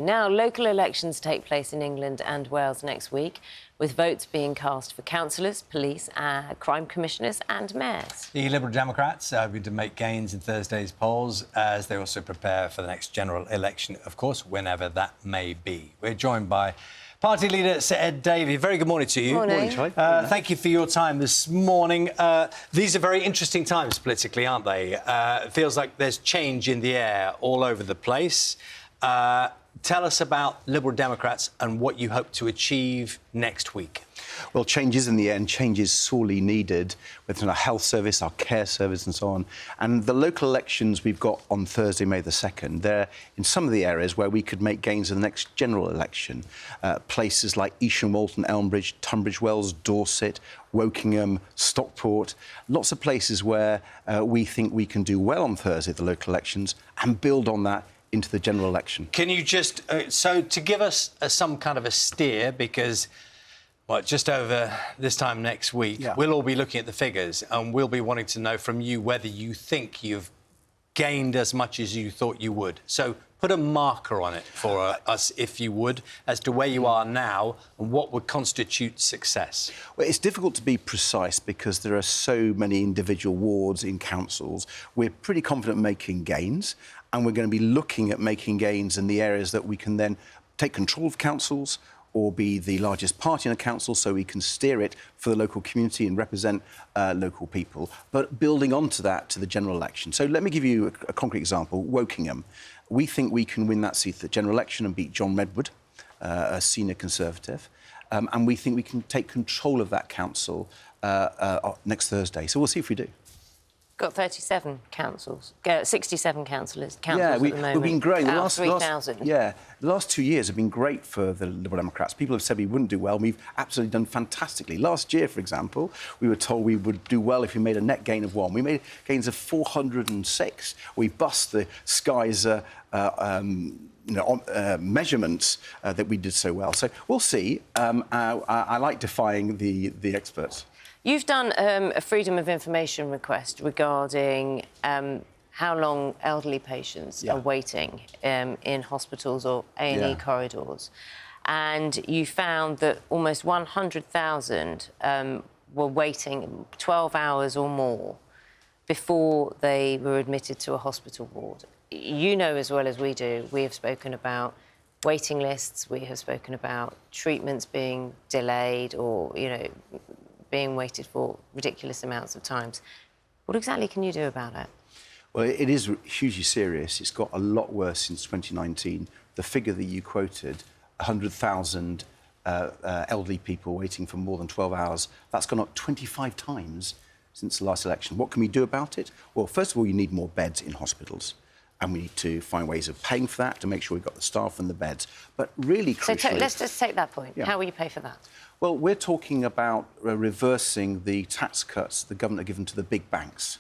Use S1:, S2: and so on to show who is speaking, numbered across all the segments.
S1: Now, local elections take place in England and Wales next week, with votes being cast for councillors, police, crime commissioners and mayors.
S2: The Liberal Democrats are going to make gains in Thursday's polls as they also prepare for the next general election, of course, whenever that may be. We're joined by Party Leader Sir Ed Davey. Very good morning to you.
S1: Morning.
S2: Thank you for your time this morning. These are very interesting times politically, aren't they? It feels like there's change in the air all over the place. Tell us about Liberal Democrats and what you hope to achieve next week.
S3: Well, change is in the end. Change is sorely needed within our health service, our care service and so on. And the local elections we've got on Thursday, May the 2nd, they're in some of the areas where we could make gains in the next general election. Places like Easham, Walton, Elmbridge, Tunbridge Wells, Dorset, Wokingham, Stockport. Lots of places where we think we can do well on Thursday at the local elections and build on that into the general election.
S2: Can you just... so to give us some kind of a steer, because... well, just over this time next week, we'll all be looking at the figures and we'll be wanting to know from you whether you think you've gained as much as you thought you would. So put a marker on it for us, if you would, as to where you are now and what would constitute success.
S3: Well, it's difficult to be precise because there are so many individual wards in councils. We're pretty confident making gains, and we're going to be looking at making gains in the areas that we can then take control of councils or be the largest party in a council so we can steer it for the local community and represent local people, but building onto that to the general election. So let me give you a concrete example. Wokingham. We think we can win that seat at the general election and beat John Redwood, a senior Conservative, and we think we can take control of that council next Thursday. So we'll see if we do.
S1: Got 37 councils, 67 councillors at the moment.
S3: We've been growing.
S1: Out of 3,000.
S3: The last 2 years have been great for the Liberal Democrats. People have said we wouldn't do well, and we've absolutely done fantastically. Last year, for example, we were told we would do well if we made a net gain of 1. We made gains of 406. We bust the Sky's measurements that we did so well. So we'll see. I like defying the experts.
S1: You've done a Freedom of Information request regarding how long elderly patients are waiting in hospitals or A&E corridors. And you found that almost 100,000 were waiting 12 hours or more before they were admitted to a hospital ward. You know as well as we do, we have spoken about waiting lists, we have spoken about treatments being delayed or, you know, being waited for ridiculous amounts of times. What exactly can you do about it?
S3: Well, it is hugely serious. It's got a lot worse since 2019. The figure that you quoted, 100,000 elderly people waiting for more than 12 hours, that's gone up 25 times since the last election. What can we do about it? Well, first of all, you need more beds in hospitals, and we need to find ways of paying for that to make sure we've got the staff and the beds. But really crucially...
S1: So let's just take that point. How will you pay for that?
S3: Well, we're talking about reversing the tax cuts the government have given to the big banks.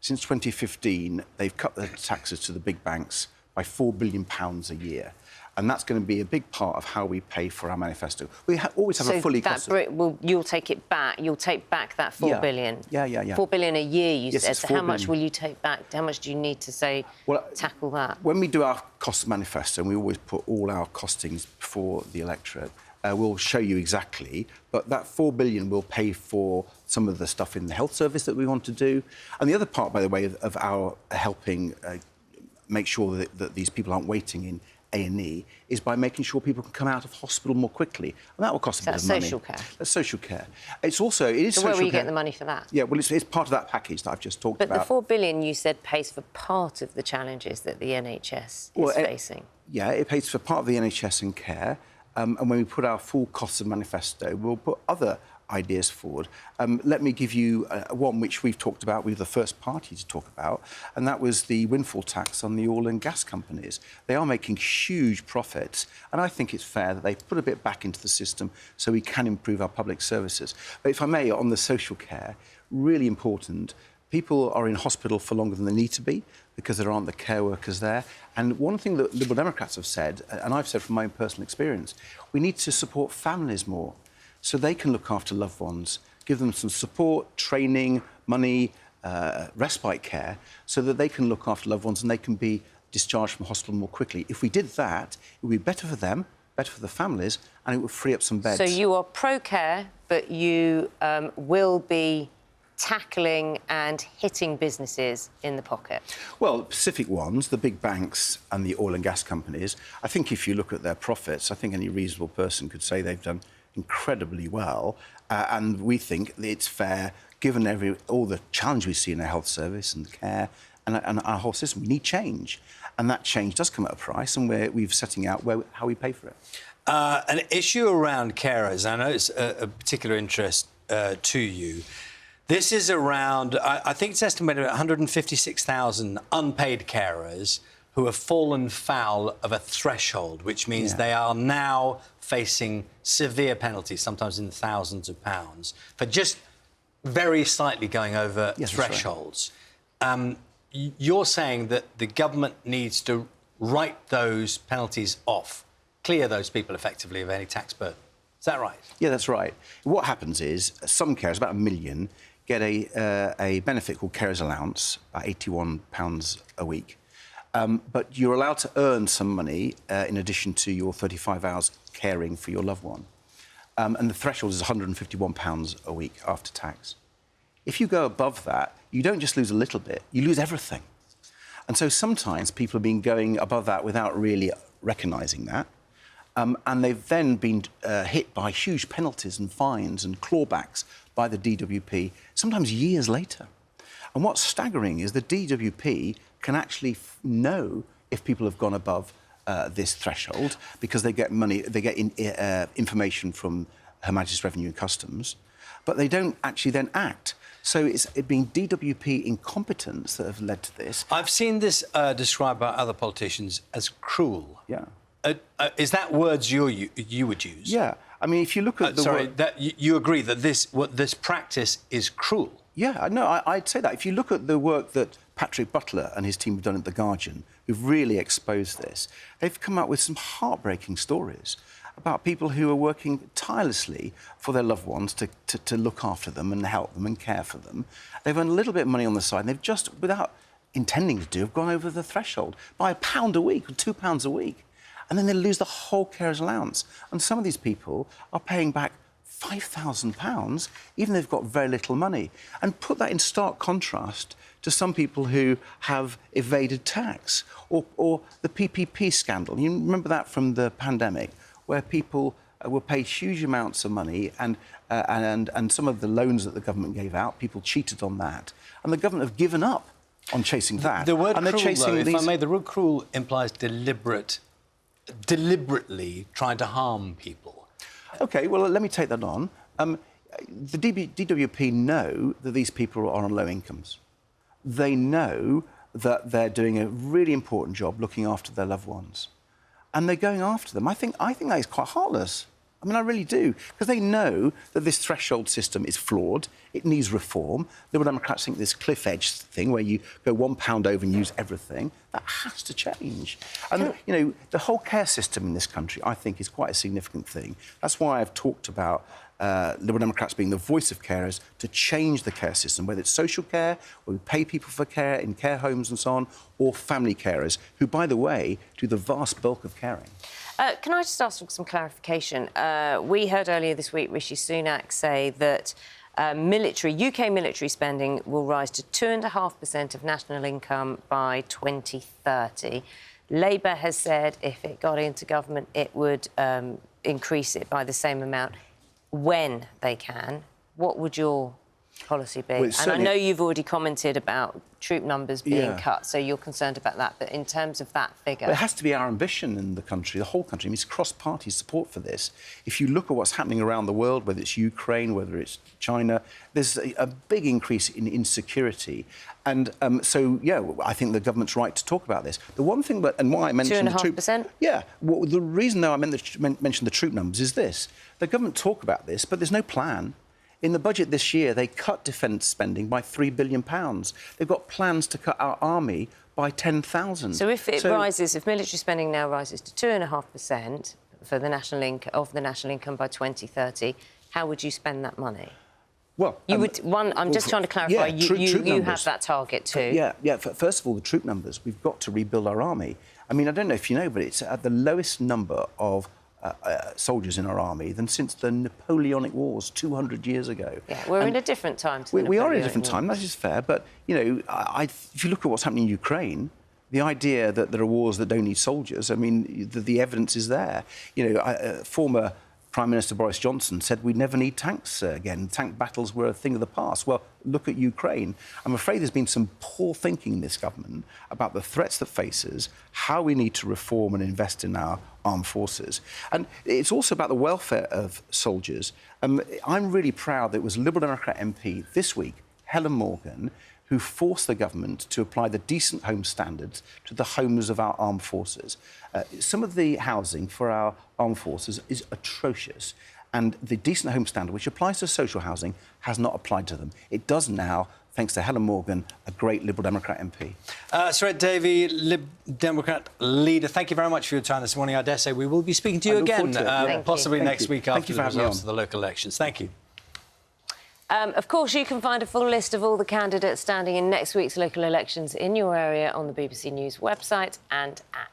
S3: Since 2015, they've cut the taxes to the big banks by £4 billion a year. And that's going to be a big part of how we pay for our manifesto. We always have a fully costed...
S1: Well, you'll take it back. You'll take back that $4 billion.
S3: Yeah.
S1: $4 billion a year, you said. So how much
S3: billion.
S1: will you take back? How much do you need to, say, tackle that?
S3: When we do our cost manifesto, and we always put all our costings before the electorate, we'll show you exactly, but that $4 billion will pay for some of the stuff in the health service that we want to do. And the other part, by the way, of our helping make sure that these people aren't waiting in A&E is by making sure people can come out of hospital more quickly. And that will cost a bit of money.
S1: That's social care.
S3: That's social care. It's also... It is
S1: so where will you get the money for that?
S3: Yeah, well, it's part of that package that I've just talked about.
S1: But the $4 billion, you said, pays for part of the challenges that the NHS is facing.
S3: Yeah, it pays for part of the NHS and care. And when we put our full costs of manifesto, we'll put other ideas forward. Let me give you one which we've talked about. We were the first party to talk about, and that was the windfall tax on the oil and gas companies. They are making huge profits, and I think it's fair that they put a bit back into the system so we can improve our public services. But if I may, on the social care, really important, people are in hospital for longer than they need to be because there aren't the care workers there. And one thing that Liberal Democrats have said, and I've said from my own personal experience, we need to support families more so they can look after loved ones, give them some support, training, money, respite care, so that they can look after loved ones and they can be discharged from hospital more quickly. If we did that, it would be better for them, better for the families, and it would free up some beds.
S1: So you are pro-care, but you will be tackling and hitting businesses in the pocket?
S3: Well, the specific ones, the big banks and the oil and gas companies, I think if you look at their profits, I think any reasonable person could say they've done incredibly well. And we think that it's fair, given all the challenge we see in our health service and care and our whole system. We need change. And that change does come at a price, and we're setting out how we pay for it.
S2: An issue around carers, I know it's a particular interest to you. This is around, I think it's estimated at 156,000 unpaid carers who have fallen foul of a threshold, which means they are now facing severe penalties, sometimes in the thousands of pounds, for just very slightly going over thresholds. Right. You're saying that the government needs to write those penalties off, clear those people effectively of any tax burden. Is that right? Yeah,
S3: that's right. What happens is some carers, about 1 million, get a benefit called carers allowance, about £81 a week. But you're allowed to earn some money in addition to your 35 hours caring for your loved one. And the threshold is £151 a week after tax. If you go above that, you don't just lose a little bit, you lose everything. And so sometimes people have been going above that without really recognising that. And they've then been hit by huge penalties and fines and clawbacks by the DWP, sometimes years later. And what's staggering is the DWP can actually know if people have gone above this threshold, because they get money, they get information from Her Majesty's Revenue and Customs, but they don't actually then act. So it's been DWP incompetence that have led to this.
S2: I've seen this described by other politicians as cruel.
S3: Yeah.
S2: Is that words you would use?
S3: Yeah. I mean, if you look at
S2: you agree that this practice is cruel?
S3: Yeah, no, I'd say that. If you look at the work that Patrick Butler and his team have done at The Guardian, who've really exposed this, they've come up with some heartbreaking stories about people who are working tirelessly for their loved ones to look after them and help them and care for them. They've earned a little bit of money on the side, and they've just, without intending to do, have gone over the threshold by £1 a week or £2 a week. And then they lose the whole carer's allowance. And some of these people are paying back £5,000, even though they've got very little money. And put that in stark contrast to some people who have evaded tax, or the PPP scandal. You remember that from the pandemic, where people were paid huge amounts of money, and some of the loans that the government gave out, people cheated on that. And the government have given up on chasing that.
S2: The word cruel, though, if I may, the word cruel implies deliberately trying to harm people.
S3: OK, well, let me take that on. The DWP know that these people are on low incomes. They know that they're doing a really important job looking after their loved ones. And they're going after them. I think that is quite heartless. I mean, I really do. Because they know that this threshold system is flawed. It needs reform. Liberal Democrats think this cliff edge thing, where you go £1 over and use everything, that has to change. And, you know, the whole care system in this country, I think, is quite a significant thing. That's why I've talked about Liberal Democrats being the voice of carers to change the care system, whether it's social care, where we pay people for care in care homes and so on, or family carers, who, by the way, do the vast bulk of caring.
S1: Can I just ask for some clarification? We heard earlier this week Rishi Sunak say that UK military spending will rise to 2.5% of national income by 2030. Labour has said if it got into government, it would increase it by the same amount when they can. What would your policy be?
S3: Well,
S1: and I know you've already commented about troop numbers being cut, so you're concerned about that. But in terms of that figure...
S3: Well, it has to be our ambition in the country, the whole country. I mean, it's cross-party support for this. If you look at what's happening around the world, whether it's Ukraine, whether it's China, there's a big increase in insecurity. And so, yeah, I think the government's right to talk about this. The one thing, and why I mentioned
S1: 2.5%?
S3: Yeah, well, the reason, though, I mentioned the troop numbers is this. The government talk about this, but there's no plan. In the budget this year, they cut defence spending by £3 billion. They've got plans to cut our army by 10,000.
S1: So if it rises, if military spending now rises to 2.5% for the national income by 2030, how would you spend that money?
S3: Well,
S1: you would one. I'm just trying to clarify. You have that target too.
S3: Yeah. First of all, the troop numbers. We've got to rebuild our army. I mean, I don't know if you know, but it's at the lowest number of soldiers in our army than since the Napoleonic Wars 200 years ago.
S1: Yeah, we're in a different time.
S3: We are in a different time. That is fair. But you know, if you look at what's happening in Ukraine. The idea that there are wars that don't need soldiers, I mean, the evidence is there. You know, former Prime Minister Boris Johnson said we'd never need tanks again. Tank battles were a thing of the past. Well, look at Ukraine. I'm afraid there's been some poor thinking in this government about the threats that faces, how we need to reform and invest in our armed forces. And it's also about the welfare of soldiers. I'm really proud that it was Liberal Democrat MP this week, Helen Morgan, who forced the government to apply the decent home standards to the homes of our armed forces. Some of the housing for our armed forces is atrocious, and the decent home standard, which applies to social housing, has not applied to them. It does now, thanks to Helen Morgan, a great Liberal Democrat MP.
S2: Sir Davey, Lib Democrat leader, thank you very much for your time this morning. I dare say we will be speaking to you again, possibly next week after the results of the local elections. Thank you.
S1: Of course, you can find a full list of all the candidates standing in next week's local elections in your area on the BBC News website and app.